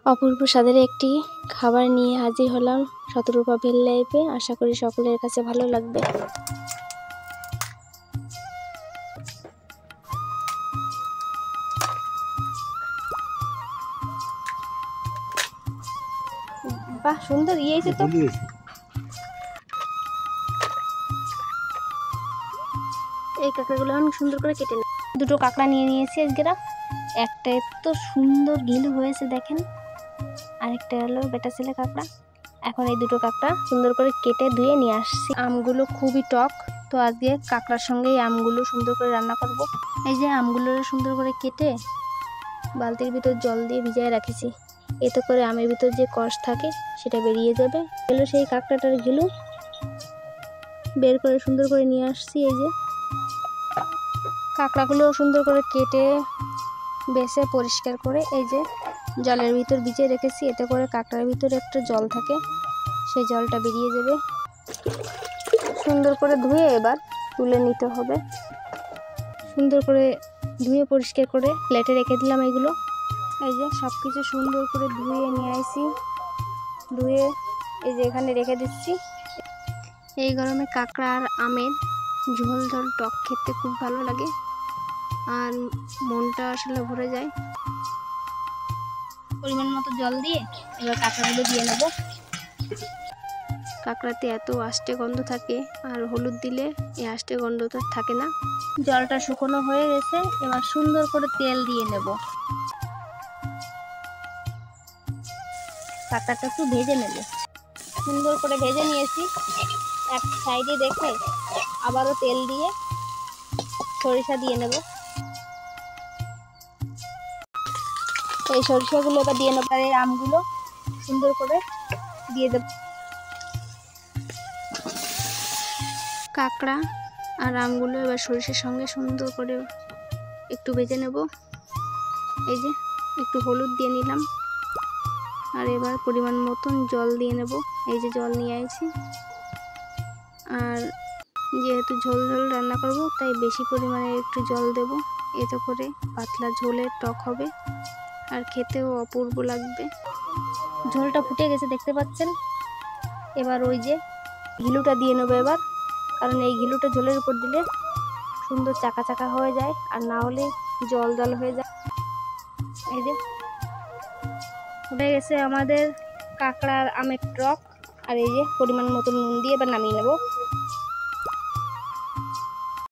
অপূর্ব স্বাদের একটি খাবার নিয়ে হাজির হলাম শতরূপা ভেল লাইফে। আশা করি সকলের কাছে ভালো লাগবে। বাহ, সুন্দর ইয়েছে তো। এই কাঁকড়াগুলো আমি সুন্দর করে কেটে নিই। দুটো কাঁকড়া নিয়ে নিয়েছি আজকে। একটা এত সুন্দর গিল হয়েছে দেখেন, আরেকটা হলো বেটা ছেলে কাঁকড়া। এখন এই দুটো কাঁকড়া সুন্দর করে কেটে ধুয়ে নিয়ে আসছি। আমগুলো খুবই টক, তো আজকে কাঁকড়ার সঙ্গে এই আমগুলো সুন্দর করে রান্না করব। এই যে আমগুলো সুন্দর করে কেটে বালতির ভিতর জল দিয়ে ভিজিয়ে রাখেছি, এতে করে আমের ভিতর যে কষ থাকে সেটা বেরিয়ে যাবে। এগুলো সেই কাঁকড়াটার ঘিলু বের করে সুন্দর করে নিয়ে আসছি। এই যে কাঁকড়াগুলো সুন্দর করে কেটে বেছে পরিষ্কার করে এই যে জলের ভিতর ভিজিয়ে রেখেছি, এতে করে কাঁকড়ার ভিতরে একটা জল থাকে, সেই জলটা বেরিয়ে যাবে। সুন্দর করে ধুয়ে এবার তুলে নিতে হবে। সুন্দর করে ধুয়ে পরিষ্কার করে প্লেটে রেখে দিলাম। এগুলো এই যে সব কিছু সুন্দর করে ধুয়ে নিয়ে আসি, ধুয়ে এই যে এখানে রেখে দিচ্ছি। এই গরমে কাঁকড়া আর আমের ঝোল ঝোল টক খেতে খুব ভালো লাগে আর মনটা আসলে ভরে যায়। পরিমাণ মতো জল দিয়ে এবার কাঁকড়াগুলো দিয়ে নেব। কাঁকড়াতে এত আষ্টে গন্ধ থাকে, আর হলুদ দিলে এই আষ্টে গন্ধটা থাকে না। জলটা শুকনো হয়ে গেছে, এবার সুন্দর করে তেল দিয়ে নেব। কাঁকড়াটা একটু ভেজে নেব। সুন্দর করে ভেজে নিয়েছি। এক সাইডে রেখে আবারও তেল দিয়ে সরিষা দিয়ে নেব। এই সরিষাগুলো এবার দিয়ে নেব। এই আমগুলো সুন্দর করে দিয়ে দেব। কাঁকড়া আর আমগুলো এবার সরিষার সঙ্গে সুন্দর করে একটু ভেজে নেব। এই যে একটু হলুদ দিয়ে নিলাম, আর এবার পরিমাণ মতন জল দিয়ে নেব। এই যে জল নিয়ে আসছি, আর যেহেতু ঝোল ঝোল রান্না করব তাই বেশি পরিমাণে একটু জল দেব, এতে করে পাতলা ঝোলে টক হবে আর খেতেও অপূর্ব লাগবে। ঝোলটা ফুটে গেছে দেখতে পাচ্ছেন। এবার ওই যে ঘিলুটা দিয়ে নেবো এবার, কারণ এই ঘিলুটা ঝোলের উপর দিলে সুন্দর চাকা চাকা হয়ে যায়, আর না হলে জল জল হয়ে যায়। এই যে ফুটে গেছে আমাদের কাঁকড়ার আমের টক, আর এই যে পরিমাণ মতো নুন দিয়ে এবার নামিয়ে নেব।